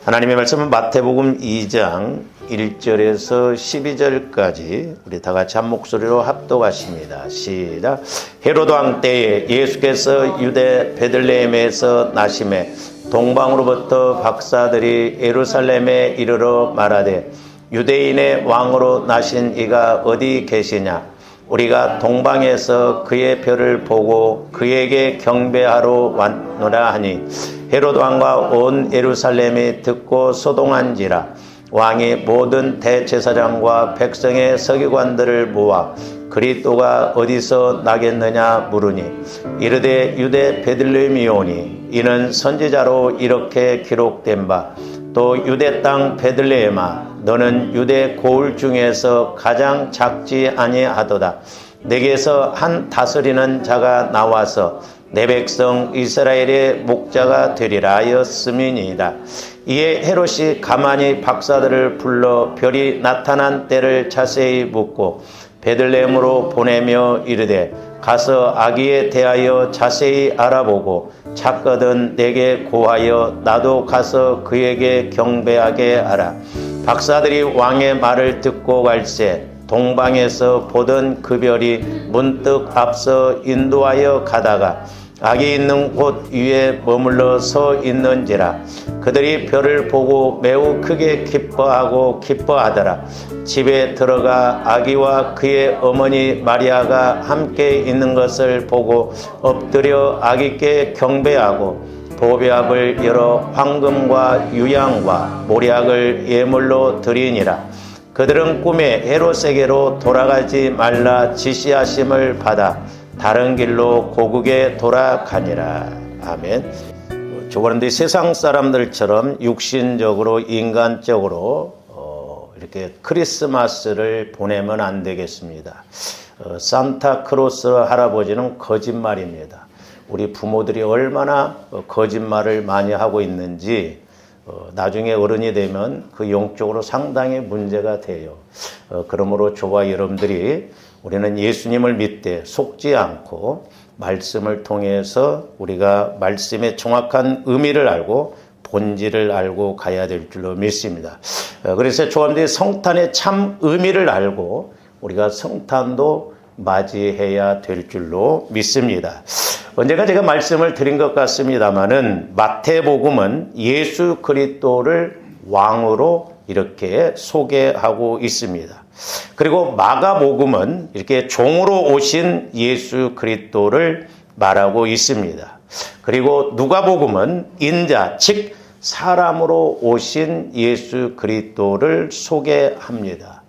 하나님의 말씀은 마태복음 2장 1절에서 12절까지 우리 다 같이 한 목소리로 합독하십니다. 시작. 헤로드 왕 때에 예수께서 유대 베들레헴에서 나심에 동방으로부터 박사들이 예루살렘에 이르러 말하되 유대인의 왕으로 나신 이가 어디 계시냐? 우리가 동방에서 그의 별을 보고 그에게 경배하러 왔노라 하니 헤로드 왕과 온 예루살렘이 듣고 소동한지라. 왕이 모든 대제사장과 백성의 서기관들을 모아 그리스도가 어디서 나겠느냐 물으니 이르되 유대 베들레헴이오니 이는 선지자로 이렇게 기록된 바 또 유대 땅 베들레헴아 너는 유대 고을 중에서 가장 작지 아니하도다. 내게서 한 다스리는 자가 나와서 내 백성 이스라엘의 목자가 되리라 하였음이니이다. 이에 헤롯이 가만히 박사들을 불러 별이 나타난 때를 자세히 묻고 베들레헴으로 보내며 이르되 가서 아기에 대하여 자세히 알아보고 찾거든 내게 고하여 나도 가서 그에게 경배하게 하라. 박사들이 왕의 말을 듣고 갈새 동방에서 보던 그 별이 문득 앞서 인도하여 가다가 아기 있는 곳 위에 머물러 서 있는지라. 그들이 별을 보고 매우 크게 기뻐하더라. 집에 들어가 아기와 그의 어머니 마리아가 함께 있는 것을 보고 엎드려 아기께 경배하고 보배압을 열어 황금과 유향과 모략을 예물로 드리니라. 그들은 꿈에 헤롯에게로 돌아가지 말라 지시하심을 받아 다른 길로 고국에 돌아가니라. 아멘. 저번에 세상 사람들처럼 육신적으로 인간적으로 이렇게 크리스마스를 보내면 안 되겠습니다. 산타크로스 할아버지는 거짓말입니다. 우리 부모들이 얼마나 거짓말을 많이 하고 있는지 나중에 어른이 되면 그 영적으로 상당히 문제가 돼요. 그러므로 저와 여러분들이 우리는 예수님을 믿되 속지 않고 말씀을 통해서 우리가 말씀의 정확한 의미를 알고 본질을 알고 가야 될 줄로 믿습니다. 그래서 조합들이 성탄의 참 의미를 알고 우리가 성탄도 맞이해야 될 줄로 믿습니다. 언젠가 제가 말씀을 드린 것 같습니다마는 마태복음은 예수 그리스도를 왕으로 이렇게 소개하고 있습니다. 그리고 마가복음은 이렇게 종으로 오신 예수 그리스도를 말하고 있습니다. 그리고 누가복음은 인자, 즉 사람으로 오신 예수 그리스도를 소개합니다.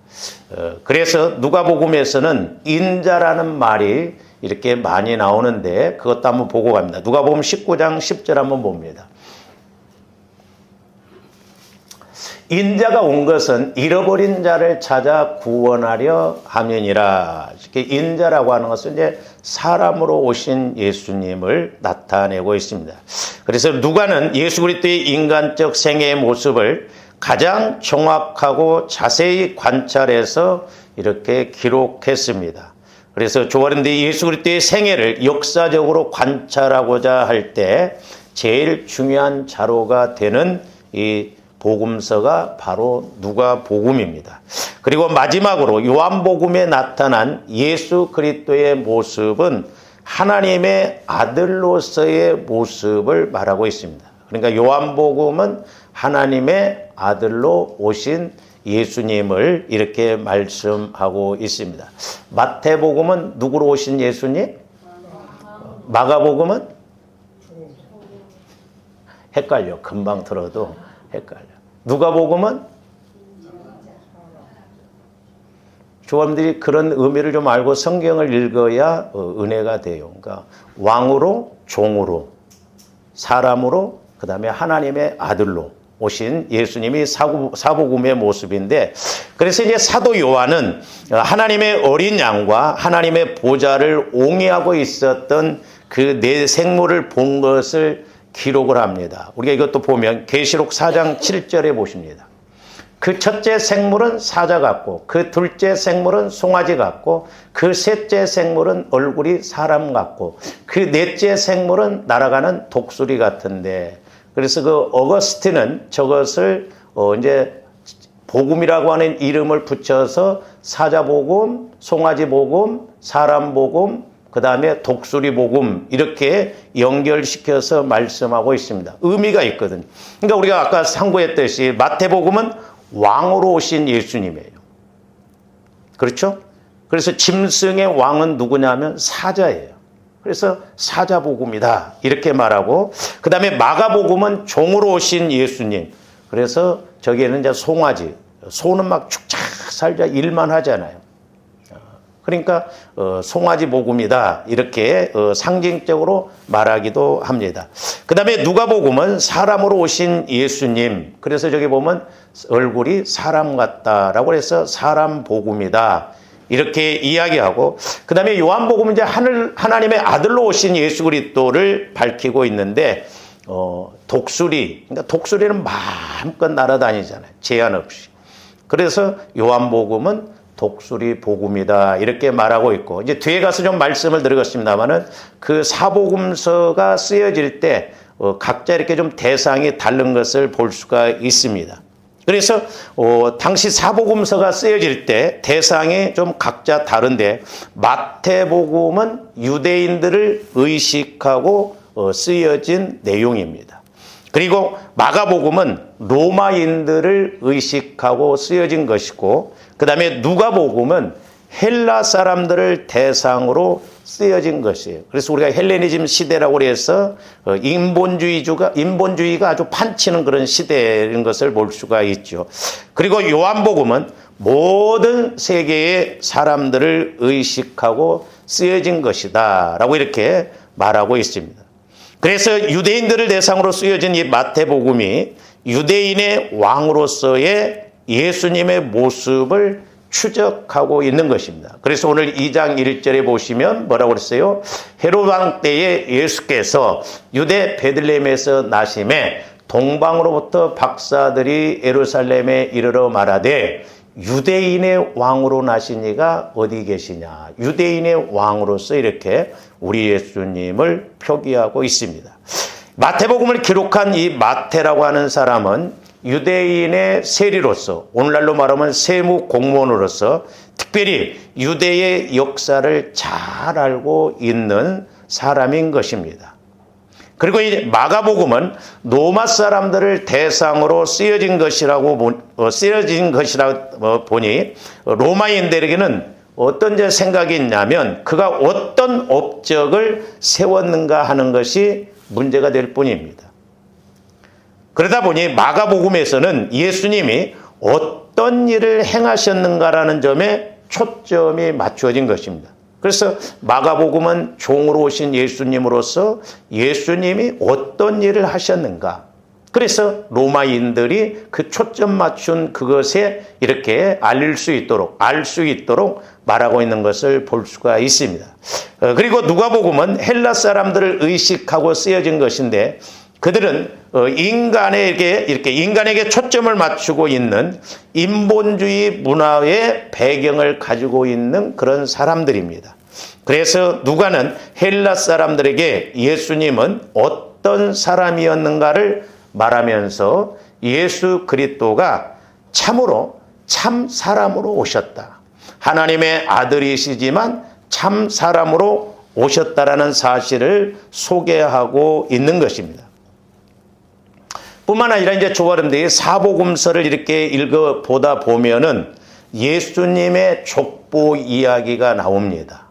그래서 누가복음에서는 인자라는 말이 이렇게 많이 나오는데 그것도 한번 보고 갑니다. 누가복음 19장 10절 한번 봅니다. 인자가 온 것은 잃어버린 자를 찾아 구원하려 함이니라. 이렇게 인자라고 하는 것은 이제 사람으로 오신 예수님을 나타내고 있습니다. 그래서 누가는 예수 그리스도의 인간적 생애의 모습을 가장 정확하고 자세히 관찰해서 이렇게 기록했습니다. 그래서 조아른데 예수 그리스도의 생애를 역사적으로 관찰하고자 할 때 제일 중요한 자료가 되는 이 복음서가 바로 누가복음입니다. 그리고 마지막으로 요한복음에 나타난 예수 그리스도의 모습은 하나님의 아들로서의 모습을 말하고 있습니다. 그러니까 요한복음은 하나님의 아들로 오신 예수님을 이렇게 말씀하고 있습니다. 마태복음은 누구로 오신 예수님? 마가복음은? 헷갈려. 금방 들어도 헷갈려. 누가복음은? 조합들이 그런 의미를 좀 알고 성경을 읽어야 은혜가 돼요. 그러니까 왕으로, 종으로, 사람으로, 그 다음에 하나님의 아들로 오신 예수님이 사복음의 모습인데, 그래서 이제 사도 요한은 하나님의 어린 양과 하나님의 보좌를 옹이하고 있었던 그 네 생물을 본 것을 기록을 합니다. 우리가 이것도 보면 계시록 4장 7절에 보십니다. 그 첫째 생물은 사자 같고 그 둘째 생물은 송아지 같고 그 셋째 생물은 얼굴이 사람 같고 그 넷째 생물은 날아가는 독수리 같은데 그래서 그 어거스틴은 저것을 이제 복음이라고 하는 이름을 붙여서 사자복음, 송아지복음, 사람복음, 그 다음에 독수리복음 이렇게 연결시켜서 말씀하고 있습니다. 의미가 있거든요. 그러니까 우리가 아까 상고했듯이 마태복음은 왕으로 오신 예수님이에요. 그렇죠? 그래서 짐승의 왕은 누구냐면 사자예요. 그래서 사자복음이다 이렇게 말하고, 그 다음에 마가복음은 종으로 오신 예수님. 그래서 저기에는 이제 송아지, 소는 막 축착 살자 일만 하잖아요. 그러니까 송아지 복음이다 이렇게 상징적으로 말하기도 합니다. 그 다음에 누가복음은 사람으로 오신 예수님. 그래서 저기 보면 얼굴이 사람 같다라고 해서 사람 복음이다 이렇게 이야기하고, 그 다음에 요한복음은 이제 하나님의 아들로 오신 예수 그리스도를 밝히고 있는데, 독수리, 그러니까 독수리는 마음껏 날아다니잖아요. 제한 없이. 그래서 요한복음은 독수리 복음이다 이렇게 말하고 있고, 이제 뒤에 가서 좀 말씀을 드리겠습니다만은 그 사복음서가 쓰여질 때 각자 이렇게 좀 대상이 다른 것을 볼 수가 있습니다. 그래서 당시 사복음서가 쓰여질 때 대상이 좀 각자 다른데, 마태복음은 유대인들을 의식하고 쓰여진 내용입니다. 그리고 마가복음은 로마인들을 의식하고 쓰여진 것이고, 그 다음에 누가복음은 헬라 사람들을 대상으로 쓰여진 것이에요. 그래서 우리가 헬레니즘 시대라고 해서 인본주의가 아주 판치는 그런 시대인 것을 볼 수가 있죠. 그리고 요한복음은 모든 세계의 사람들을 의식하고 쓰여진 것이다 라고 이렇게 말하고 있습니다. 그래서 유대인들을 대상으로 쓰여진 이 마태복음이 유대인의 왕으로서의 예수님의 모습을 추적하고 있는 것입니다. 그래서 오늘 2장 1절에 보시면 뭐라고 그랬어요? 헤롯 왕 때에 예수께서 유대 베들레헴에서 나심에 동방으로부터 박사들이 예루살렘에 이르러 말하되 유대인의 왕으로 나신 이가 어디 계시냐. 유대인의 왕으로서 이렇게 우리 예수님을 표기하고 있습니다. 마태복음을 기록한 이 마태라고 하는 사람은 유대인의 세리로서, 오늘날로 말하면 세무 공무원으로서 특별히 유대의 역사를 잘 알고 있는 사람인 것입니다. 그리고 이 마가복음은 로마 사람들을 대상으로 쓰여진 것이라고 보니 로마인들에게는 어떤 생각이 있냐면 그가 어떤 업적을 세웠는가 하는 것이 문제가 될 뿐입니다. 그러다 보니 마가복음에서는 예수님이 어떤 일을 행하셨는가라는 점에 초점이 맞추어진 것입니다. 그래서 마가복음은 종으로 오신 예수님으로서 예수님이 어떤 일을 하셨는가. 그래서 로마인들이 그 초점 맞춘 그것에 이렇게 알 수 있도록 말하고 있는 것을 볼 수가 있습니다. 그리고 누가복음은 헬라 사람들을 의식하고 쓰여진 것인데, 그들은 인간에게 초점을 맞추고 있는 인본주의 문화의 배경을 가지고 있는 그런 사람들입니다. 그래서 누가는 헬라 사람들에게 예수님은 어떤 사람이었는가를 말하면서 예수 그리스도가 참으로 참 사람으로 오셨다. 하나님의 아들이시지만 참 사람으로 오셨다라는 사실을 소개하고 있는 것입니다. 뿐만 아니라 이제 조아름들이 사복음서를 이렇게 읽어보다 보면은 예수님의 족보 이야기가 나옵니다.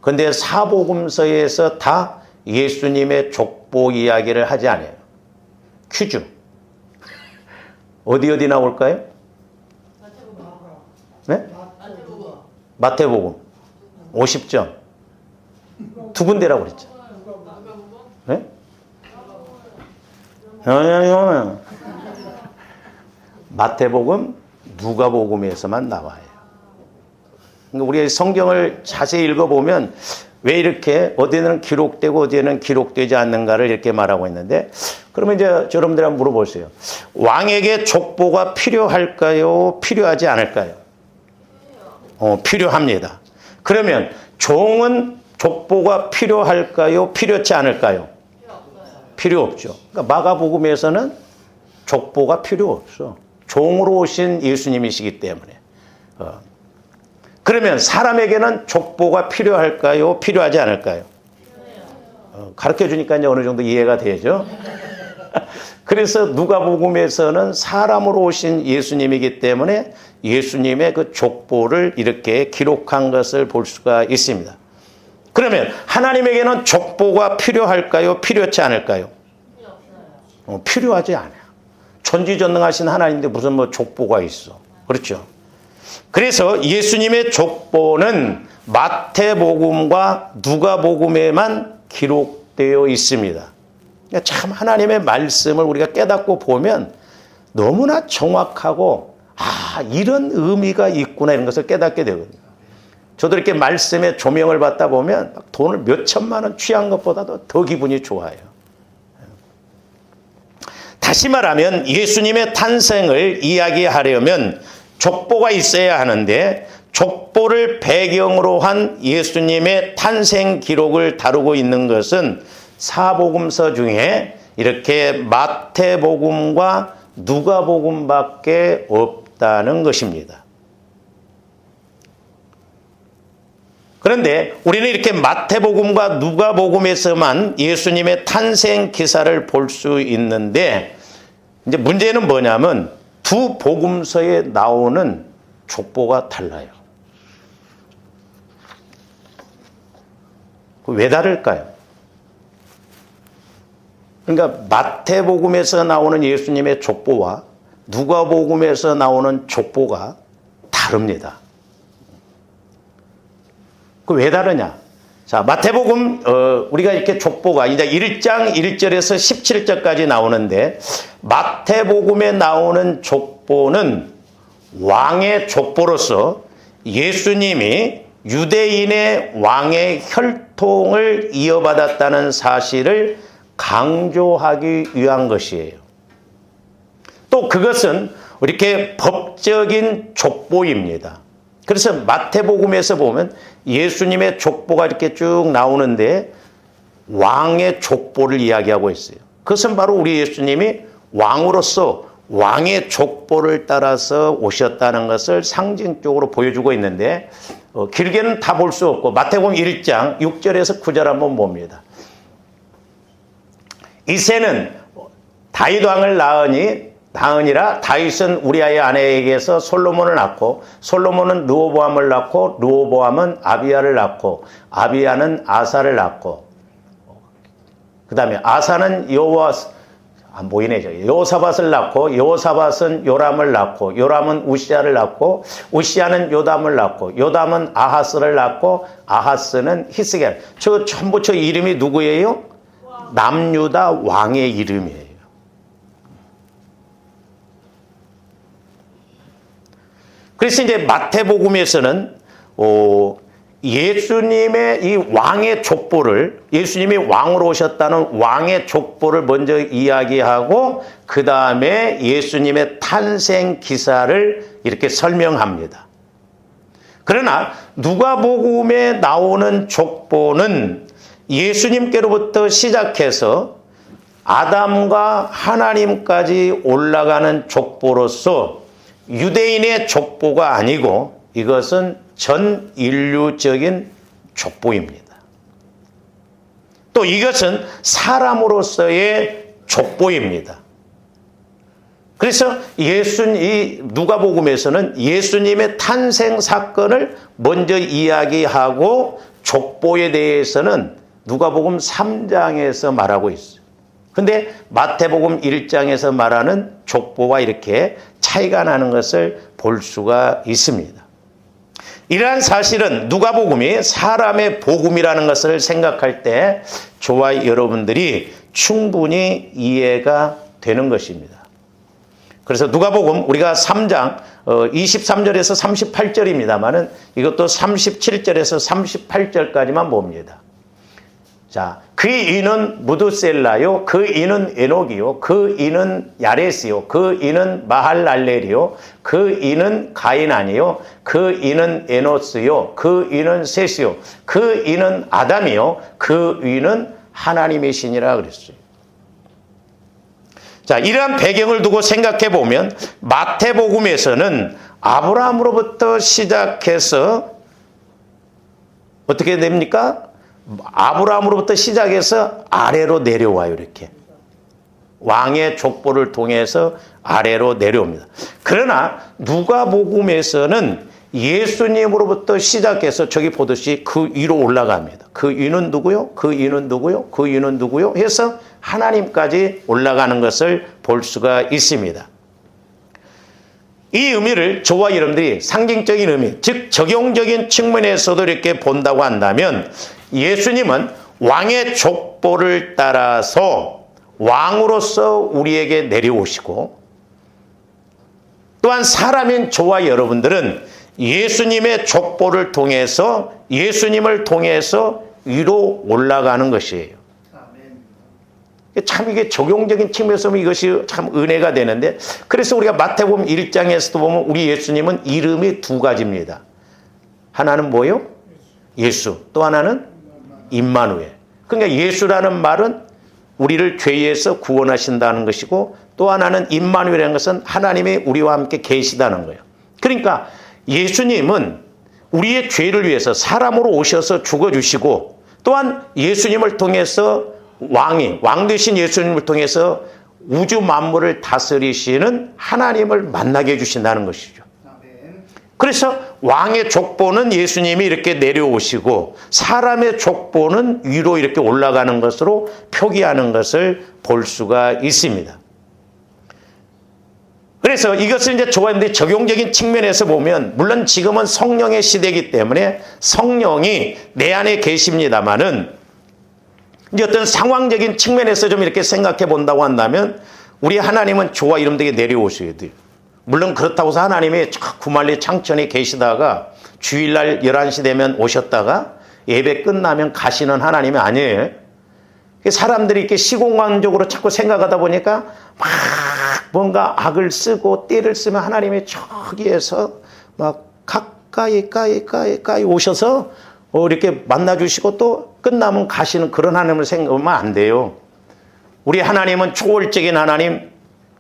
근데 사복음서에서 다 예수님의 족보 이야기를 하지 않아요. 퀴즈. 어디 나올까요? 네? 마태복음 50점. 두 군데라고 그랬죠. 네? 마태복음, 누가복음에서만 나와요. 그러니까 우리가 성경을 자세히 읽어보면 왜 이렇게 어디는 기록되고 어디에는 기록되지 않는가를 이렇게 말하고 있는데, 그러면 이제 여러분들 한번 물어보세요. 왕에게 족보가 필요할까요? 필요하지 않을까요? 필요합니다. 그러면 종은 족보가 필요할까요? 필요치 않을까요? 필요 없죠. 그러니까 마가복음에서는 족보가 필요 없어. 종으로 오신 예수님이시기 때문에. 그러면 사람에게는 족보가 필요할까요? 필요하지 않을까요? 가르쳐 주니까 이제 어느 정도 이해가 되죠. 그래서 누가복음에서는 사람으로 오신 예수님이기 때문에 예수님의 그 족보를 이렇게 기록한 것을 볼 수가 있습니다. 그러면 하나님에게는 족보가 필요할까요? 필요하지 않을까요? 필요하지 않아요. 전지전능하신 하나님인데 무슨 뭐 족보가 있어. 그렇죠. 그래서 예수님의 족보는 마태복음과 누가복음에만 기록되어 있습니다. 그러니까 참 하나님의 말씀을 우리가 깨닫고 보면 너무나 정확하고 이런 의미가 있구나 이런 것을 깨닫게 되거든요. 저도 이렇게 말씀에 조명을 받다 보면 돈을 몇 천만 원 취한 것보다도 더 기분이 좋아요. 다시 말하면 예수님의 탄생을 이야기하려면 족보가 있어야 하는데 족보를 배경으로 한 예수님의 탄생 기록을 다루고 있는 것은 사복음서 중에 이렇게 마태복음과 누가복음밖에 없다는 것입니다. 그런데 우리는 이렇게 마태복음과 누가복음에서만 예수님의 탄생 기사를 볼 수 있는데 이제 문제는 뭐냐면 두 복음서에 나오는 족보가 달라요. 왜 다를까요? 그러니까 마태복음에서 나오는 예수님의 족보와 누가복음에서 나오는 족보가 다릅니다. 왜 다르냐? 자, 마태복음 우리가 이렇게 족보가 이제 1장 1절에서 17절까지 나오는데 마태복음에 나오는 족보는 왕의 족보로서 예수님이 유대인의 왕의 혈통을 이어받았다는 사실을 강조하기 위한 것이에요. 또 그것은 이렇게 법적인 족보입니다. 그래서 마태복음에서 보면 예수님의 족보가 이렇게 쭉 나오는데 왕의 족보를 이야기하고 있어요. 그것은 바로 우리 예수님이 왕으로서 왕의 족보를 따라서 오셨다는 것을 상징적으로 보여주고 있는데 길게는 다 볼 수 없고 마태복음 1장 6절에서 9절 한번 봅니다. 이새는 다윗 왕을 낳으니라 다윗은 우리아의 아내에게서 솔로몬을 낳고 솔로몬은 르호보암을 낳고 르호보암은 아비야를 낳고 아비야는 아사를 낳고 그 다음에 아사는 여호사밧을 낳고 여호사밧은 요람을 낳고 요람은 우시야를 낳고 우시야는 요담을 낳고 요담은 아하스를 낳고 아하스는 히스기야. 저 전부 저 이름이 누구예요? 남유다 왕의 이름이에요. 그래서 이제 마태복음에서는 예수님의 이 왕의 족보를 예수님이 왕으로 오셨다는 왕의 족보를 먼저 이야기하고 그 다음에 예수님의 탄생 기사를 이렇게 설명합니다. 그러나 누가복음에 나오는 족보는 예수님께로부터 시작해서 아담과 하나님까지 올라가는 족보로서 유대인의 족보가 아니고 이것은 전 인류적인 족보입니다. 또 이것은 사람으로서의 족보입니다. 그래서 이 누가복음에서는 예수님의 탄생 사건을 먼저 이야기하고 족보에 대해서는 누가복음 3장에서 말하고 있어요. 근데 마태복음 1장에서 말하는 족보와 이렇게 차이가 나는 것을 볼 수가 있습니다. 이러한 사실은 누가복음이 사람의 복음이라는 것을 생각할 때 저와 여러분들이 충분히 이해가 되는 것입니다. 그래서 누가복음 우리가 3장 23절에서 38절입니다만은 이것도 37절에서 38절까지만 봅니다. 자, 그 이는 무두셀라요, 그 이는 에녹이요, 그 이는 야레스요, 그 이는 마할랄렐이요, 그 이는 가인아니요, 그 이는 에노스요, 그 이는 셋이요, 그 이는 아담이요, 그 이는 하나님이시니라 그랬어요. 자, 이러한 배경을 두고 생각해 보면 마태복음에서는 아브라함으로부터 시작해서 어떻게 됩니까? 아브라함으로부터 시작해서 아래로 내려와요. 이렇게 왕의 족보를 통해서 아래로 내려옵니다. 그러나 누가복음에서는 예수님으로부터 시작해서 저기 보듯이 그 위로 올라갑니다. 그 위는 누구요? 그 위는 누구요? 그 위는 누구요? 해서 하나님까지 올라가는 것을 볼 수가 있습니다. 이 의미를 저와 여러분들이 상징적인 의미, 즉 적용적인 측면에서도 이렇게 본다고 한다면 예수님은 왕의 족보를 따라서 왕으로서 우리에게 내려오시고, 또한 사람인 저와 여러분들은 예수님의 족보를 통해서, 예수님을 통해서 위로 올라가는 것이에요. 참 이게 적용적인 측면에서 보면 이것이 참 은혜가 되는데, 그래서 우리가 마태복음 1장에서도 보면 우리 예수님은 이름이 두 가지입니다. 하나는 뭐요? 예수. 또 하나는 임마누엘. 그러니까 예수라는 말은 우리를 죄에서 구원하신다는 것이고, 또 하나는 임마누엘이라는 것은 하나님이 우리와 함께 계시다는 거예요. 그러니까 예수님은 우리의 죄를 위해서 사람으로 오셔서 죽어주시고, 또한 예수님을 통해서 왕 되신 예수님을 통해서 우주 만물을 다스리시는 하나님을 만나게 해주신다는 것이죠. 그래서 왕의 족보는 예수님이 이렇게 내려오시고, 사람의 족보는 위로 이렇게 올라가는 것으로 표기하는 것을 볼 수가 있습니다. 그래서 이것을 이제 좋아하는데 적용적인 측면에서 보면, 물론 지금은 성령의 시대이기 때문에 성령이 내 안에 계십니다만은, 이제 어떤 상황적인 측면에서 좀 이렇게 생각해 본다고 한다면, 우리 하나님은 저와 여러분들에게 내려오셔야 돼요. 물론 그렇다고 해서 하나님이 구말리 창천에 계시다가 주일날 11시 되면 오셨다가 예배 끝나면 가시는 하나님이 아니에요. 사람들이 이렇게 시공간적으로 자꾸 생각하다 보니까 막 뭔가 악을 쓰고 띠를 쓰면 하나님이 저기에서 막 가까이 오셔서 이렇게 만나주시고 또 끝나면 가시는 그런 하나님을 생각하면 안 돼요. 우리 하나님은 초월적인 하나님,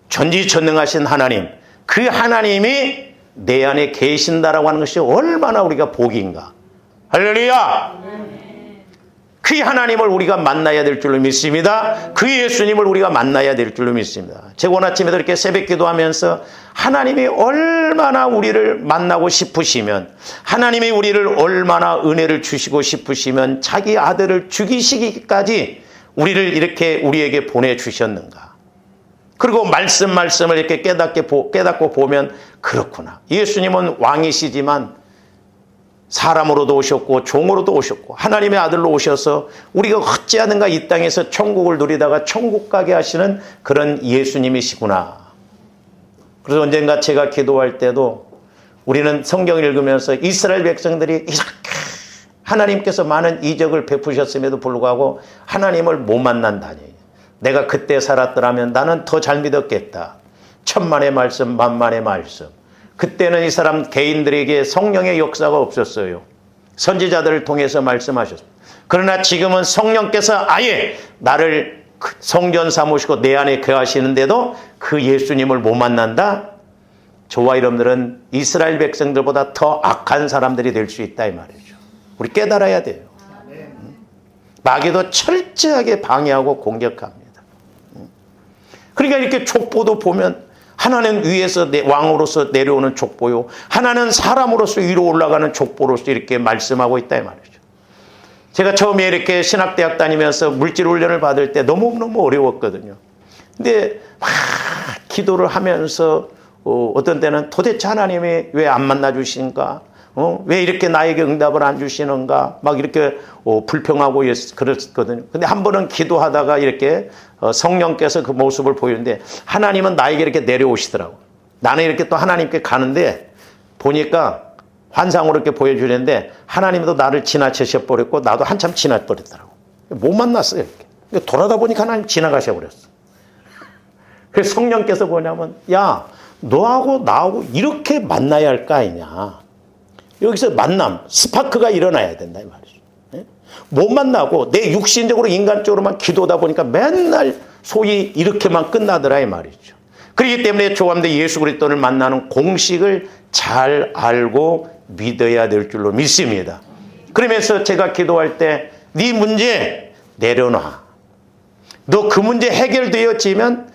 전지전능하신 하나님, 그 하나님이 내 안에 계신다라고 하는 것이 얼마나 우리가 복인가. 할렐루야! 그 하나님을 우리가 만나야 될 줄로 믿습니다. 그 예수님을 우리가 만나야 될 줄로 믿습니다. 제가 오늘 아침에도 이렇게 새벽 기도하면서 하나님이 얼마나 우리를 만나고 싶으시면, 하나님이 우리를 얼마나 은혜를 주시고 싶으시면 자기 아들을 죽이시기까지 우리를 이렇게 우리에게 보내주셨는가. 그리고 말씀을 이렇게 깨닫고 보면 그렇구나. 예수님은 왕이시지만 사람으로도 오셨고 종으로도 오셨고 하나님의 아들로 오셔서 우리가 어찌하든가 이 땅에서 천국을 누리다가 천국 가게 하시는 그런 예수님이시구나. 그래서 언젠가 제가 기도할 때도 우리는 성경을 읽으면서 이스라엘 백성들이 이렇게 하나님께서 많은 이적을 베푸셨음에도 불구하고 하나님을 못 만난다니. 내가 그때 살았더라면 나는 더 잘 믿었겠다. 천만의 말씀, 만만의 말씀. 그때는 이 사람 개인들에게 성령의 역사가 없었어요. 선지자들을 통해서 말씀하셨습니다. 그러나 지금은 성령께서 아예 나를 성전 삼으시고 내 안에 거하시는데도 그 예수님을 못 만난다? 저와 여러분들은 이스라엘 백성들보다 더 악한 사람들이 될 수 있다 이 말이죠. 우리 깨달아야 돼요. 마귀도 철저하게 방해하고 공격합니다. 그러니까 이렇게 족보도 보면 하나는 위에서 왕으로서 내려오는 족보요, 하나는 사람으로서 위로 올라가는 족보로서 이렇게 말씀하고 있다 이 말이죠. 제가 처음에 이렇게 신학대학 다니면서 물질 훈련을 받을 때 너무너무 어려웠거든요. 근데 막 기도를 하면서 어떤 때는 도대체 하나님이 왜 안 만나주신가? 왜 이렇게 나에게 응답을 안 주시는가? 막 이렇게 불평하고 그랬거든요. 근데 한 번은 기도하다가 이렇게 성령께서 그 모습을 보이는데 하나님은 나에게 이렇게 내려오시더라고. 나는 이렇게 또 하나님께 가는데 보니까 환상으로 이렇게 보여주는데 하나님도 나를 지나치셔 버렸고 나도 한참 지나 버렸더라고. 못 만났어요. 이렇게. 돌아다 보니까 하나님 지나가셔 버렸어. 그래서 성령께서 뭐냐면, 야, 너하고 나하고 이렇게 만나야 할 거 아니냐. 여기서 만남, 스파크가 일어나야 된다 이 말이죠. 못 만나고 내 육신적으로 인간적으로만 기도다 보니까 맨날 소위 이렇게만 끝나더라 이 말이죠. 그렇기 때문에 조감대 예수 그리스도를 만나는 공식을 잘 알고 믿어야 될 줄로 믿습니다. 그러면서 제가 기도할 때 네 문제 내려놔. 너 그 문제 해결되었지만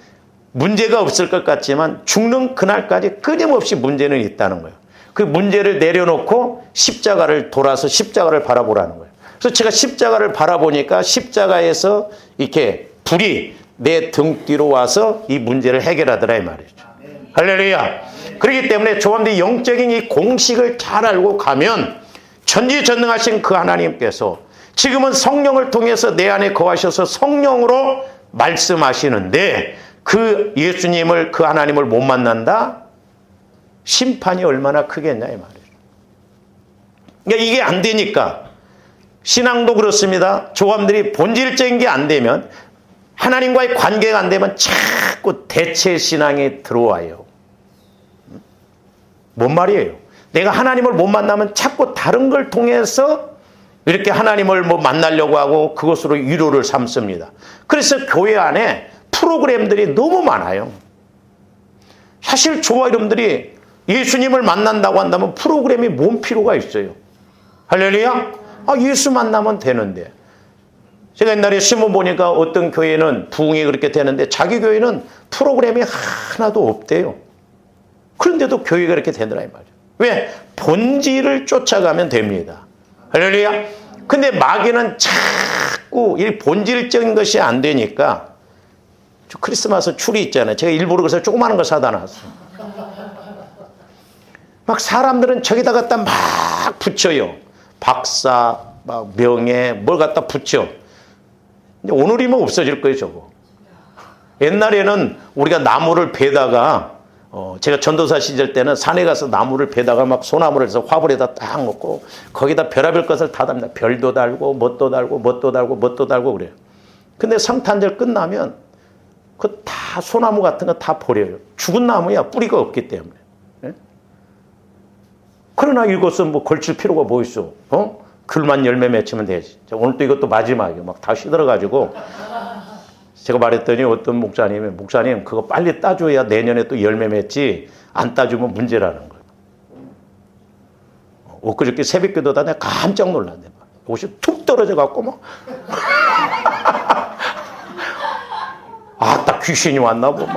문제가 없을 것 같지만 죽는 그날까지 끊임없이 문제는 있다는 거예요. 그 문제를 내려놓고 십자가를 돌아서 십자가를 바라보라는 거예요. 그래서 제가 십자가를 바라보니까 십자가에서 이렇게 불이 내 등 뒤로 와서 이 문제를 해결하더라 이 말이죠. 할렐루야. 그렇기 때문에 조감대 영적인 이 공식을 잘 알고 가면 전지전능하신 그 하나님께서 지금은 성령을 통해서 내 안에 거하셔서 성령으로 말씀하시는데 그 예수님을 그 하나님을 못 만난다? 심판이 얼마나 크겠냐 이 말이에요. 그러니까 이게 안 되니까 신앙도 그렇습니다. 조감들이 본질적인 게 안 되면 하나님과의 관계가 안 되면 자꾸 대체 신앙이 들어와요. 뭔 말이에요? 내가 하나님을 못 만나면 자꾸 다른 걸 통해서 이렇게 하나님을 만나려고 하고 그것으로 위로를 삼습니다. 그래서 교회 안에 프로그램들이 너무 많아요. 사실 저와 여러분들이 예수님을 만난다고 한다면 프로그램이 뭔 필요가 있어요? 할렐루야? 예수 만나면 되는데. 제가 옛날에 신문 보니까 어떤 교회는 부흥이 그렇게 되는데 자기 교회는 프로그램이 하나도 없대요. 그런데도 교회가 이렇게 되더라 이 말이에요. 왜? 본질을 쫓아가면 됩니다. 할렐루야. 근데 마귀는 자꾸 이 본질적인 것이 안 되니까 크리스마스 추리 있잖아요. 제가 일부러 그래서 조그마한 거 사다 놨어요. 막 사람들은 저기다 갖다 막 붙여요. 박사, 막 명예, 뭘 갖다 붙여. 근데 오늘이면 없어질 거예요, 저거. 옛날에는 우리가 나무를 베다가 제가 전도사 시절 때는 산에 가서 나무를 베다가 막 소나무를 해서 화불에다 딱 놓고 거기다 별의별 것을 다 답니다. 별도 달고 뭣도 달고 뭣도 달고 뭣도 달고 그래요. 근데 성탄절 끝나면 그 다 소나무 같은 거 다 버려요. 죽은 나무야. 뿌리가 없기 때문에. 예? 그러나 이것은 뭐 걸칠 필요가 뭐 있어. 글만 열매 맺히면 되지. 오늘 또 이것도 마지막이에요. 막 다 시들어가지고 제가 말했더니 어떤 목사님 그거 빨리 따줘야 내년에 또 열매 맺지 안 따주면 문제라는 거예요. 엊그저께 새벽기도다 내가 깜짝 놀랐네. 옷이 툭 떨어져 갖고 막 딱 귀신이 왔나 보.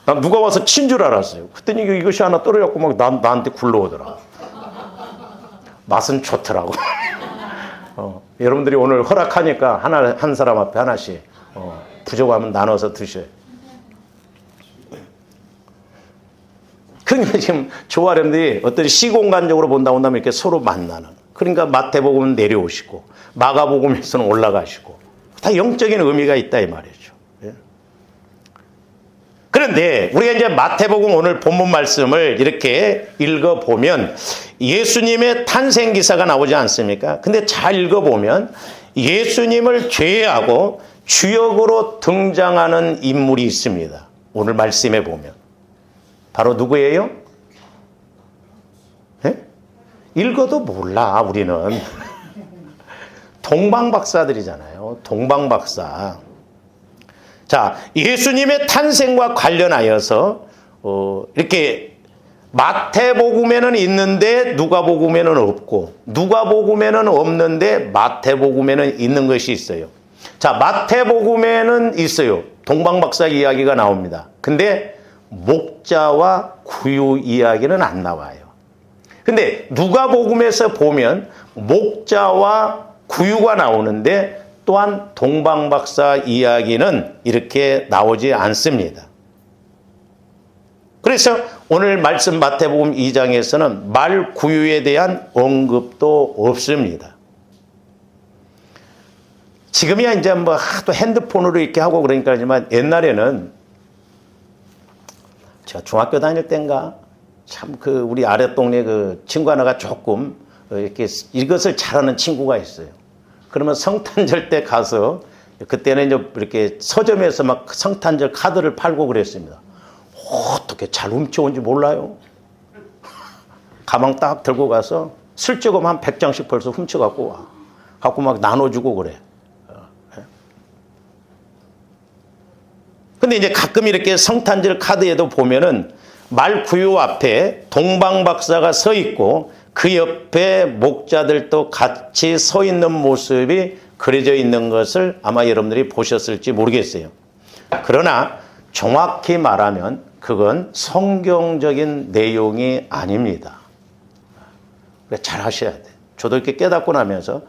난 누가 와서 친 줄 알았어요. 그랬더니 이것이 하나 떨어져갖고 막 나한테 굴러오더라. 맛은 좋더라고. 여러분들이 오늘 허락하니까 한 사람 앞에 하나씩 부족하면 나눠서 드셔요. 그러니까 지금 조아렘들이 어떤 시공간적으로 본다면 이렇게 서로 만나는. 그러니까 마태복음은 내려오시고 마가복음에서는 올라가시고 다 영적인 의미가 있다 이 말이죠. 그런데 우리가 이제 마태복음 오늘 본문 말씀을 이렇게 읽어보면 예수님의 탄생 기사가 나오지 않습니까? 근데 잘 읽어보면 예수님을 제외하고 주역으로 등장하는 인물이 있습니다. 오늘 말씀에 보면. 바로 누구예요? 네? 읽어도 몰라 우리는. 동방박사들이잖아요. 동방박사. 자, 예수님의 탄생과 관련하여서 이렇게 마태복음에는 있는데 누가복음에는 없고 누가복음에는 없는데 마태복음에는 있는 것이 있어요. 자, 마태복음에는 있어요. 동방박사 이야기가 나옵니다. 근데 목자와 구유 이야기는 안 나와요. 근데 누가복음에서 보면 목자와 구유가 나오는데 또한 동방박사 이야기는 이렇게 나오지 않습니다. 그래서 오늘 말씀 마태복음 2장에서는 말구유에 대한 언급도 없습니다. 지금이야 이제 뭐 또 핸드폰으로 이렇게 하고 그러니까 하지만 옛날에는 제가 중학교 다닐 때인가 참 그 우리 아랫동네 그 친구 하나가 조금 이렇게 이것을 잘하는 친구가 있어요. 그러면 성탄절 때 가서 그때는 이제 이렇게 서점에서 막 성탄절 카드를 팔고 그랬습니다. 어떻게 잘 훔쳐온지 몰라요. 가방 딱 들고 가서 슬쩍 한 100장씩 벌써 훔쳐갖고 와. 갖고 막 나눠주고 그래. 근데 이제 가끔 이렇게 성탄절 카드에도 보면은 말구유 앞에 동방박사가 서 있고 그 옆에 목자들도 같이 서 있는 모습이 그려져 있는 것을 아마 여러분들이 보셨을지 모르겠어요. 그러나 정확히 말하면 그건 성경적인 내용이 아닙니다. 잘 하셔야 돼요. 저도 이렇게 깨닫고 나면서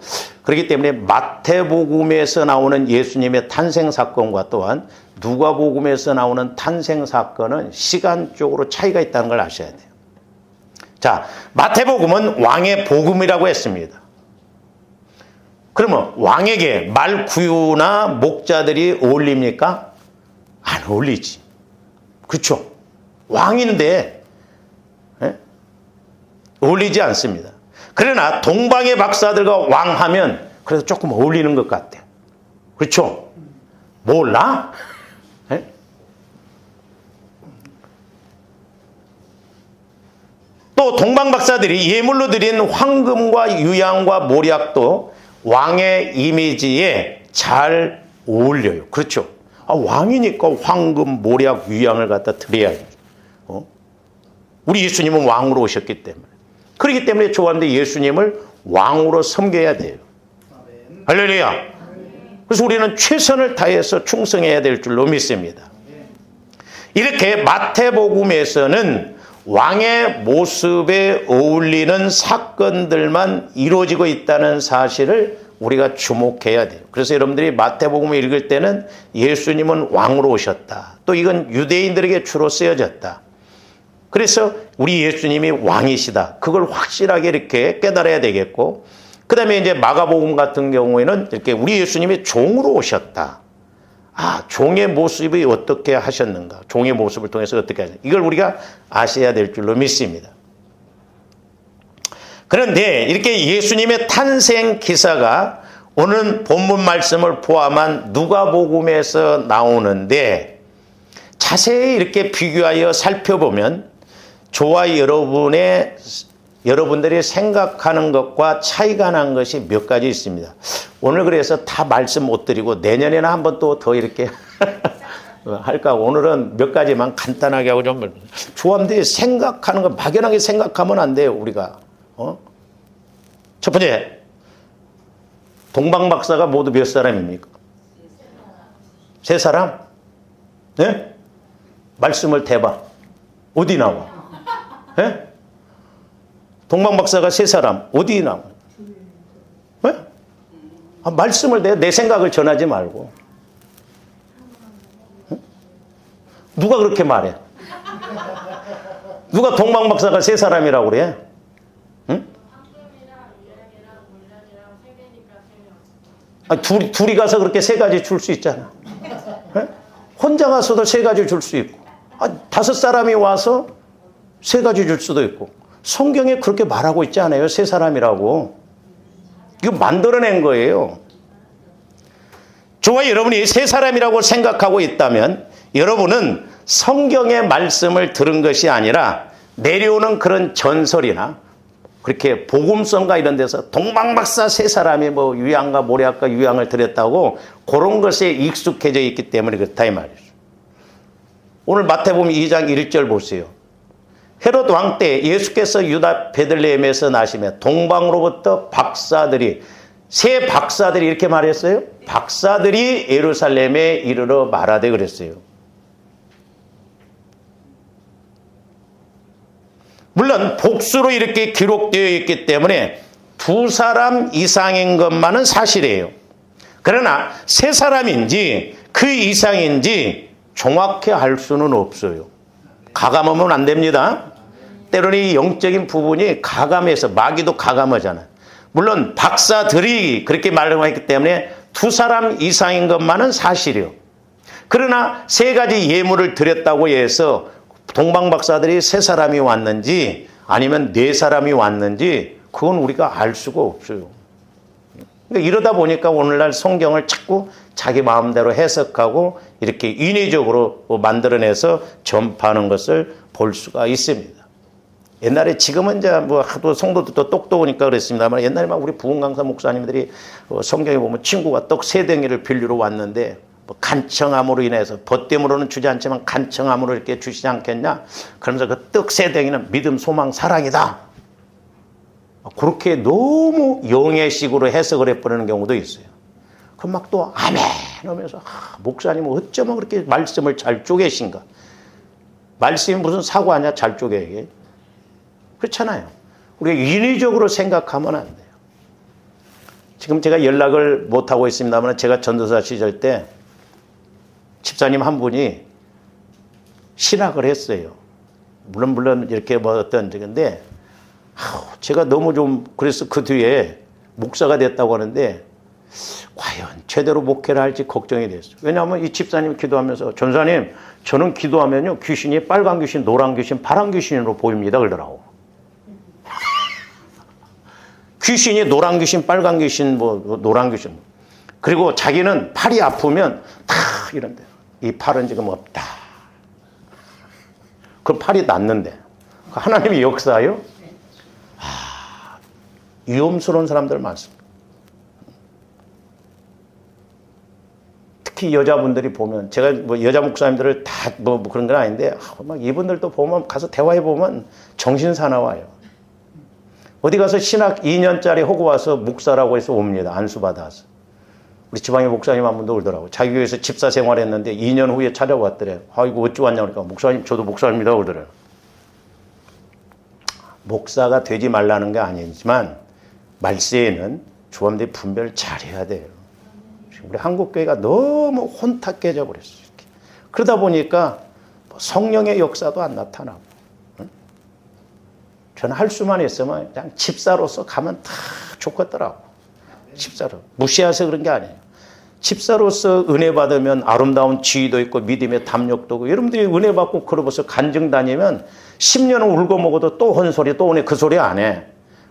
그렇기 때문에 마태복음에서 나오는 예수님의 탄생 사건과 또한 누가복음에서 나오는 탄생 사건은 시간적으로 차이가 있다는 걸 아셔야 돼요. 자, 마태복음은 왕의 복음이라고 했습니다. 그러면 왕에게 말구유나 목자들이 어울립니까? 안 어울리지. 그렇죠? 왕인데 어울리지 않습니다. 그러나 동방의 박사들과 왕하면 그래도 조금 어울리는 것 같아요. 그렇죠? 몰라? 또 동방 박사들이 예물로 드린 황금과 유향과 모략도 왕의 이미지에 잘 어울려요. 그렇죠? 왕이니까 황금, 모략, 유향을 갖다 드려야죠. 우리 예수님은 왕으로 오셨기 때문에. 그렇기 때문에 좋아하는데 예수님을 왕으로 섬겨야 돼요. 할렐루야. 그래서 우리는 최선을 다해서 충성해야 될 줄로 믿습니다. 이렇게 마태복음에서는 왕의 모습에 어울리는 사건들만 이루어지고 있다는 사실을 우리가 주목해야 돼요. 그래서 여러분들이 마태복음을 읽을 때는 예수님은 왕으로 오셨다. 또 이건 유대인들에게 주로 쓰여졌다. 그래서 우리 예수님이 왕이시다. 그걸 확실하게 이렇게 깨달아야 되겠고, 그 다음에 이제 마가복음 같은 경우에는 이렇게 우리 예수님이 종으로 오셨다. 종의 모습이 어떻게 하셨는가. 종의 모습을 통해서 어떻게 하셨는가. 이걸 우리가 아셔야 될 줄로 믿습니다. 그런데 이렇게 예수님의 탄생 기사가 오늘 본문 말씀을 포함한 누가복음에서 나오는데 자세히 이렇게 비교하여 살펴보면 저와 여러분들이 생각하는 것과 차이가 난 것이 몇 가지 있습니다. 오늘 그래서 다 말씀 못 드리고 내년에는 한번 또 더 이렇게 할까. 오늘은 몇 가지만 간단하게 하고 좀 조합들이 생각하는 거 막연하게 생각하면 안 돼요. 우리가. 첫 번째, 동방 박사가 모두 몇 사람입니까? 세 사람? 네? 말씀을 대봐. 어디 나와? 네? 동방 박사가 세 사람 어디 나와? 네? 말씀을 내 생각을 전하지 말고. 네? 누가 그렇게 말해? 누가 동방 박사가 세 사람이라고 그래? 응? 둘이 가서 그렇게 세 가지 줄 수 있잖아. 네? 혼자 가서도 세 가지 줄 수 있고, 다섯 사람이 와서 세 가지 줄 수도 있고. 성경에 그렇게 말하고 있지 않아요? 세 사람이라고. 이거 만들어낸 거예요. 저와 여러분이 세 사람이라고 생각하고 있다면 여러분은 성경의 말씀을 들은 것이 아니라 내려오는 그런 전설이나 그렇게 복음성가 이런 데서 동방박사 세 사람이 뭐 유향과 모략과 유향을 드렸다고 그런 것에 익숙해져 있기 때문에 그렇다 이 말이죠. 오늘 마태복음 2장 1절 보세요. 헤롯 왕 때 예수께서 유다 베들레헴에서 나시며 동방으로부터 세 박사들이 이렇게 말했어요. 박사들이 예루살렘에 이르러 말하되 그랬어요. 물론 복수로 이렇게 기록되어 있기 때문에 두 사람 이상인 것만은 사실이에요. 그러나 세 사람인지 그 이상인지 정확히 알 수는 없어요. 가감하면 안 됩니다. 때로는 이 영적인 부분이 가감해서 마귀도 가감하잖아요. 물론 박사들이 그렇게 말했기 때문에 두 사람 이상인 것만은 사실이요. 그러나 세 가지 예물을 드렸다고 해서 동방 박사들이 세 사람이 왔는지 아니면 네 사람이 왔는지 그건 우리가 알 수가 없어요. 그러니까 이러다 보니까 오늘날 성경을 자꾸 자기 마음대로 해석하고 이렇게 인위적으로 만들어내서 전파하는 것을 볼 수가 있습니다. 옛날에 지금은 이제 뭐 하도 성도들도 똑똑하니까 그랬습니다만 옛날에 막 우리 부흥강사 목사님들이 성경에 보면 친구가 떡 세 덩이를 빌리러 왔는데 뭐 간청함으로 인해서 벗됨으로는 주지 않지만 간청함으로 이렇게 주시지 않겠냐? 그러면서 그 떡 세 덩이는 믿음, 소망, 사랑이다. 그렇게 너무 영예식으로 해석을 해버리는 경우도 있어요. 그럼 막 또 아멘 하면서 목사님은 어쩌면 그렇게 말씀을 잘 쪼개신가? 말씀이 무슨 사고하냐? 잘 쪼개게. 그렇잖아요. 우리가 인위적으로 생각하면 안 돼요. 지금 제가 연락을 못하고 있습니다만 제가 전도사 시절 때 집사님 한 분이 신학을 했어요. 물론 이렇게 뭐 어떤 적인데 제가 너무 좀 그래서 그 뒤에 목사가 됐다고 하는데 과연 제대로 목회를 할지 걱정이 됐어요. 왜냐하면 이 집사님 기도하면서 전사님 저는 기도하면요 귀신이 빨간 귀신, 노란 귀신, 파란 귀신으로 보입니다 그러더라고. 귀신이 노란 귀신, 빨간 귀신, 뭐 노란 귀신. 그리고 자기는 팔이 아프면 다 이런데요. 이 팔은 지금 없다. 그 팔이 낫는데 하나님의 역사요? 위험스러운 사람들 많습니다. 특히 여자분들이 보면 제가 뭐 여자 목사님들을 다 뭐 그런 건 아닌데 막 이분들도 보면 가서 대화해 보면 정신 사나워요. 어디 가서 신학 2년짜리 하고 와서 목사라고 해서 옵니다. 안수받아서. 우리 지방의 목사님 한 분도 그러더라고요. 자기 교회에서 집사 생활했는데 2년 후에 찾아왔더래요. 아이고 어찌 왔냐 그러니까 목사님 저도 목사입니다 그러더래요. 목사가 되지 말라는 게 아니지만 말세에는 조합들이 분별을 잘해야 돼요. 우리 한국교회가 너무 혼탁해져 버렸어요. 이렇게. 그러다 보니까 성령의 역사도 안 나타나고 저는 할 수만 있으면 그냥 집사로서 가면 다 좋겠더라고. 집사로. 무시해서 그런 게 아니에요. 집사로서 은혜 받으면 아름다운 지위도 있고 믿음의 담력도 있고 여러분들이 은혜 받고 그러고서 간증 다니면 10년은 울고 먹어도 또 한 소리 또 오네 그 소리 안 해.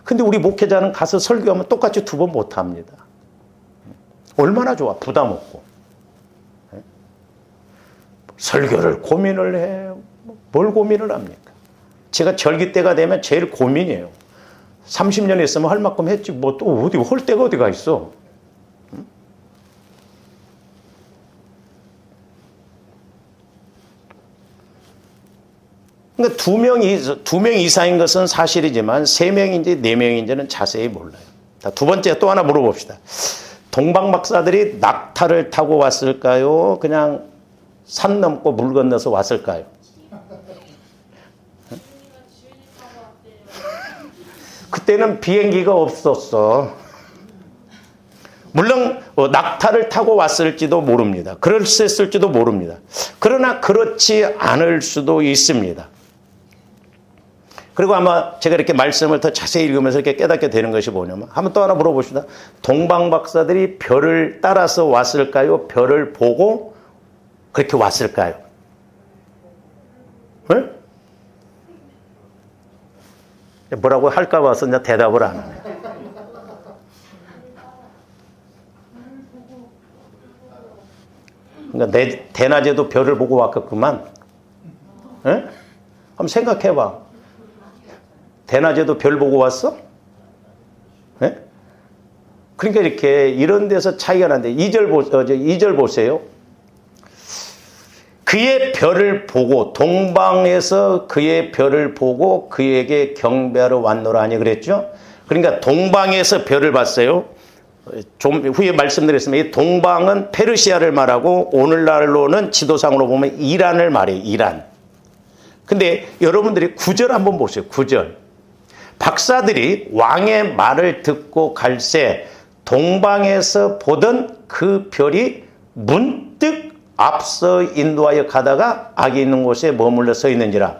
근데 우리 목회자는 가서 설교하면 똑같이 2번 못 합니다. 얼마나 좋아. 부담 없고. 설교를 고민을 해. 뭘 고민을 합니까? 제가 절기 때가 되면 제일 고민이에요. 30년 했으면 할 만큼 했지 뭐 또 어디 할 데가 어디가 있어. 그러니까 2명 이상인 것은 사실이지만 3명인지 4명인지는 자세히 몰라요. 두 번째 또 하나 물어봅시다. 동방 박사들이 낙타를 타고 왔을까요? 그냥 산 넘고 물 건너서 왔을까요? 그때는 비행기가 없었어. 물론 낙타를 타고 왔을지도 모릅니다. 그랬을지도 모릅니다. 그러나 그렇지 않을 수도 있습니다. 그리고 아마 제가 이렇게 말씀을 더 자세히 읽으면서 이렇게 깨닫게 되는 것이 뭐냐면 한번 또 하나 물어봅시다. 동방 박사들이 별을 따라서 왔을까요? 별을 보고 그렇게 왔을까요? 네? 뭐라고 할까 봐서 이제 대답을 안 하네. 그러니까 대낮에도 별을 보고 왔겠구만. 네? 한번 생각해봐. 대낮에도 별 보고 왔어? 네? 그러니까 이렇게 이런 데서 차이가 나는데 2절 보세요. 그의 별을 보고 동방에서 그의 별을 보고 그에게 경배하러 왔노라 하니 그랬죠. 그러니까 동방에서 별을 봤어요. 좀 후에 말씀드렸습니다. 이 동방은 페르시아를 말하고 오늘날로는 지도상으로 보면 이란을 말해요. 이란. 근데 여러분들이 9절 한번 보세요. 9절. 박사들이 왕의 말을 듣고 갈새 동방에서 보던 그 별이 문득 앞서 인도하여 가다가 악이 있는 곳에 머물러 서 있는지라.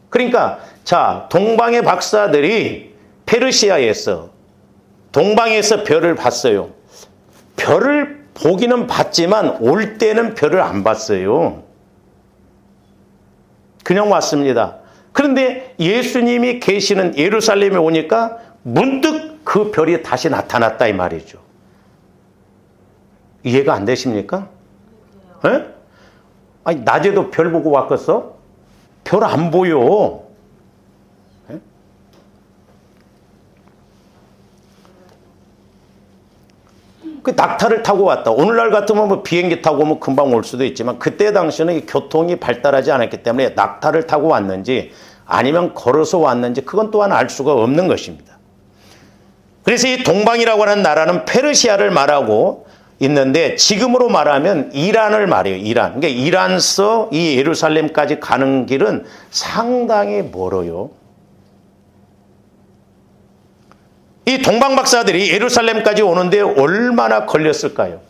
그러니까 자 동방의 박사들이 페르시아에서 동방에서 별을 봤어요. 별을 보기는 봤지만 올 때는 별을 안 봤어요. 그냥 왔습니다. 그런데 예수님이 계시는 예루살렘에 오니까 문득 그 별이 다시 나타났다 이 말이죠. 이해가 안 되십니까? 에? 아니 낮에도 별 보고 왔겠어? 별 안 보여. 에? 그 낙타를 타고 왔다. 오늘날 같으면 뭐 비행기 타고 오면 금방 올 수도 있지만 그때 당시에는 이 교통이 발달하지 않았기 때문에 낙타를 타고 왔는지 아니면 걸어서 왔는지 그건 또한 알 수가 없는 것입니다. 그래서 이 동방이라고 하는 나라는 페르시아를 말하고 있는데 지금으로 말하면 이란을 말해요. 이란. 그러니까 이란서 이 예루살렘까지 가는 길은 상당히 멀어요. 이 동방 박사들이 예루살렘까지 오는데 얼마나 걸렸을까요?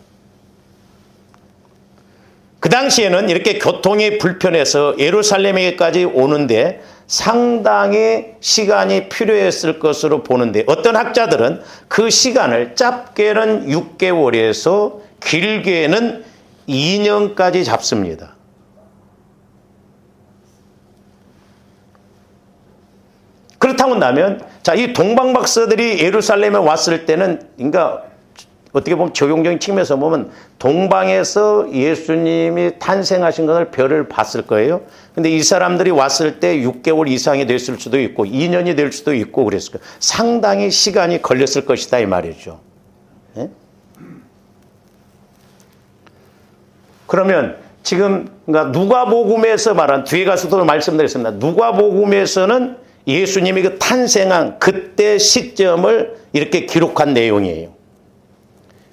그 당시에는 이렇게 교통이 불편해서 예루살렘에까지 오는데 상당히 시간이 필요했을 것으로 보는데 어떤 학자들은 그 시간을 짧게는 6개월에서 길게는 2년까지 잡습니다. 그렇다고 한다면 이 동방 박사들이 예루살렘에 왔을 때는 그러니까 어떻게 보면 적용적인 측면에서 보면 동방에서 예수님이 탄생하신 것을 별을 봤을 거예요. 근데 이 사람들이 왔을 때 6개월 이상이 됐을 수도 있고 2년이 될 수도 있고 그랬을 거예요. 상당히 시간이 걸렸을 것이다 이 말이죠. 네? 그러면 지금 그러니까 누가복음에서 말한 뒤에 가서도 말씀드렸습니다. 누가복음에서는 예수님이 그 탄생한 그때 시점을 이렇게 기록한 내용이에요.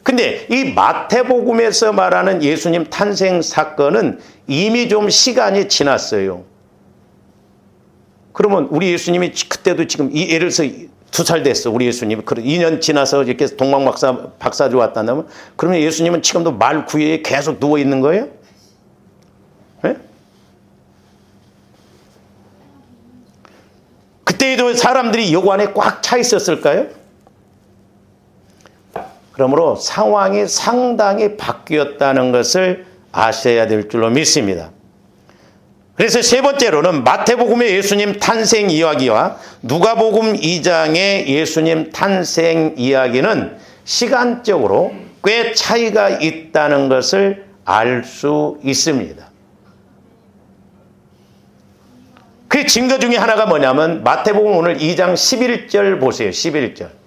근데 이 마태복음에서 말하는 예수님 탄생 사건은 이미 좀 시간이 지났어요. 그러면 우리 예수님이 그때도 지금 예를 들어서 2살 됐어. 우리 예수님이 2년 지나서 이렇게 동방 박사들이 왔다면 그러면 예수님은 지금도 말 구유에 계속 누워 있는 거예요? 네? 그때에도 사람들이 여관에 꽉 차 있었을까요? 그러므로 상황이 상당히 바뀌었다는 것을 아셔야 될 줄로 믿습니다. 그래서 세 번째로는 마태복음의 예수님 탄생 이야기와 누가복음 2장의 예수님 탄생 이야기는 시간적으로 꽤 차이가 있다는 것을 알 수 있습니다. 그 증거 중에 하나가 뭐냐면 마태복음 오늘 2장 11절 보세요. 11절.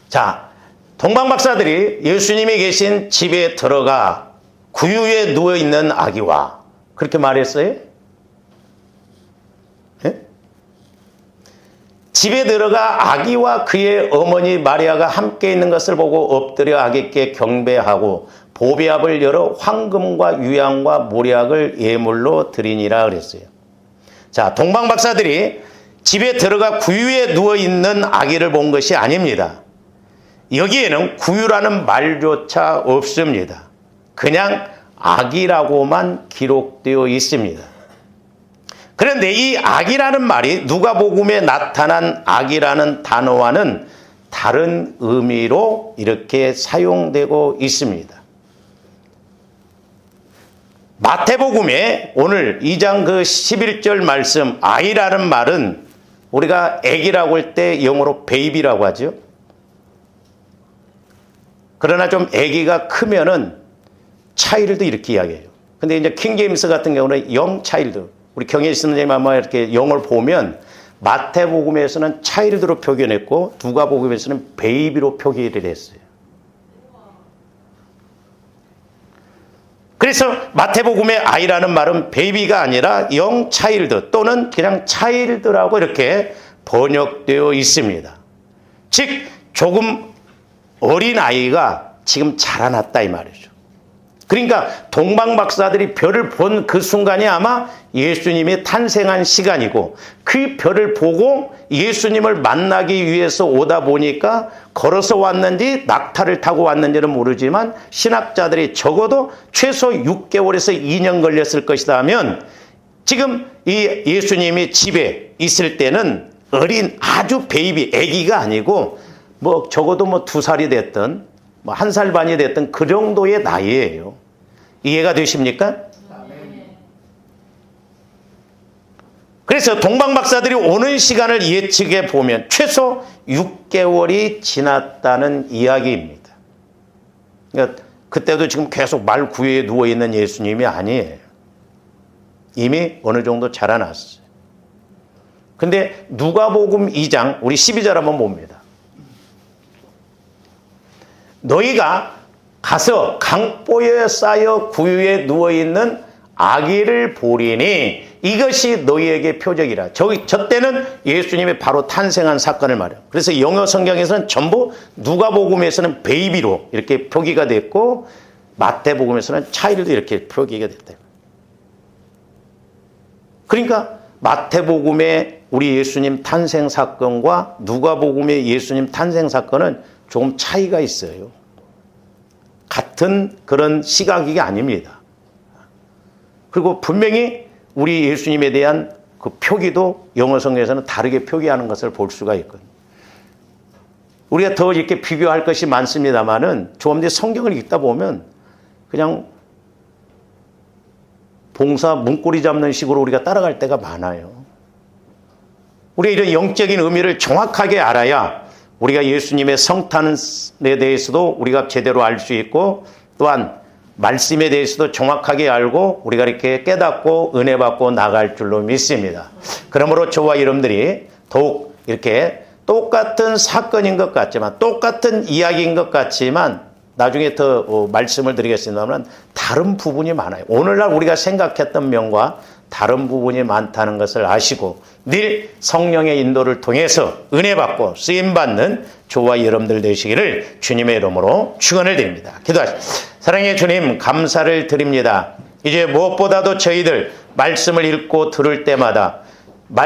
자, 동방 박사들이 예수님이 계신 집에 들어가 구유에 누워있는 아기와 그렇게 말했어요? 네? 집에 들어가 아기와 그의 어머니 마리아가 함께 있는 것을 보고 엎드려 아기께 경배하고 보배압을 열어 황금과 유향과 모략을 예물로 드리니라 그랬어요. 자, 동방 박사들이 집에 들어가 구유에 누워있는 아기를 본 것이 아닙니다. 여기에는 구유라는 말조차 없습니다. 그냥 아기라고만 기록되어 있습니다. 그런데 이 아기라는 말이 누가복음에 나타난 아기라는 단어와는 다른 의미로 이렇게 사용되고 있습니다. 마태복음에 오늘 2장 그 11절 말씀 아이라는 말은 우리가 애기라고 할 때 영어로 베이비라고 하죠. 그러나 좀 아기가 크면은 차일드 이렇게 이야기해요. 근데 이제 킹제임스 같은 경우는 영 차일드. 우리 경혜 선생님 아마 이렇게 영어를 보면 마태복음에서는 차일드로 표현했고 누가복음에서는 베이비로 표기를 했어요. 그래서 마태복음의 아이라는 말은 베이비가 아니라 영 차일드 또는 그냥 차일드라고 이렇게 번역되어 있습니다. 즉 조금 어린 아이가 지금 자라났다 이 말이죠. 그러니까 동방 박사들이 별을 본 그 순간이 아마 예수님이 탄생한 시간이고 그 별을 보고 예수님을 만나기 위해서 오다 보니까 걸어서 왔는지 낙타를 타고 왔는지는 모르지만 신학자들이 적어도 최소 6개월에서 2년 걸렸을 것이다 하면 지금 이 예수님이 집에 있을 때는 어린 아주 베이비 아기가 아니고 뭐 적어도 뭐 2살이 됐든 뭐 1살 반이 됐든 그 정도의 나이예요. 이해가 되십니까? 그래서 동방 박사들이 오는 시간을 예측해 보면 최소 6개월이 지났다는 이야기입니다. 그러니까 그때도 지금 계속 말 구유에 누워 있는 예수님이 아니에요. 이미 어느 정도 자라났어요. 근데 누가복음 2장 우리 12절 한번 봅니다. 너희가 가서 강보에 쌓여 구유에 누워있는 아기를 보리니 이것이 너희에게 표적이라. 저 때는 예수님이 바로 탄생한 사건을 말해요. 그래서 영어 성경에서는 전부 누가복음에서는 베이비로 이렇게 표기가 됐고 마태복음에서는 차일드 이렇게 표기가 됐대요. 그러니까 마태복음의 우리 예수님 탄생 사건과 누가복음의 예수님 탄생 사건은 조금 차이가 있어요. 같은 그런 시각이 아닙니다. 그리고 분명히 우리 예수님에 대한 그 표기도 영어 성경에서는 다르게 표기하는 것을 볼 수가 있거든요. 우리가 더 이렇게 비교할 것이 많습니다만은 조금 더 성경을 읽다 보면 그냥 봉사 문고리 잡는 식으로 우리가 따라갈 때가 많아요. 우리가 이런 영적인 의미를 정확하게 알아야 우리가 예수님의 성탄에 대해서도 우리가 제대로 알 수 있고 또한 말씀에 대해서도 정확하게 알고 우리가 이렇게 깨닫고 은혜 받고 나갈 줄로 믿습니다. 그러므로 저와 여러분들이 더욱 이렇게 똑같은 사건인 것 같지만 똑같은 이야기인 것 같지만 나중에 더 말씀을 드리겠습니다만 다른 부분이 많아요. 오늘날 우리가 생각했던 면과 다른 부분이 많다는 것을 아시고 늘 성령의 인도를 통해서 은혜 받고 쓰임 받는 저와 여러분들 되시기를 주님의 이름으로 축원을 드립니다. 기도하십시오. 사랑의 주님 감사를 드립니다. 이제 무엇보다도 저희들 말씀을 읽고 들을 때마다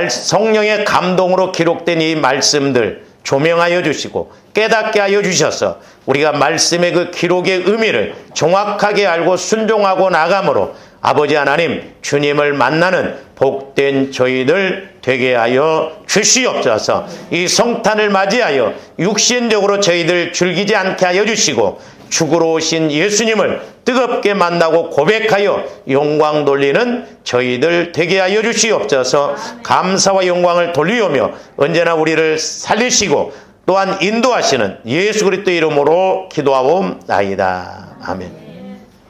성령의 감동으로 기록된 이 말씀들 조명하여 주시고 깨닫게 하여 주셔서 우리가 말씀의 그 기록의 의미를 정확하게 알고 순종하고 나감으로 아버지 하나님 주님을 만나는 복된 저희들 되게 하여 주시옵소서. 이 성탄을 맞이하여 육신적으로 저희들 즐기지 않게 하여 주시고 죽으러 오신 예수님을 뜨겁게 만나고 고백하여 영광 돌리는 저희들 되게 하여 주시옵소서. 감사와 영광을 돌리오며 언제나 우리를 살리시고 또한 인도하시는 예수 그리스도 이름으로 기도하옵나이다. 아멘.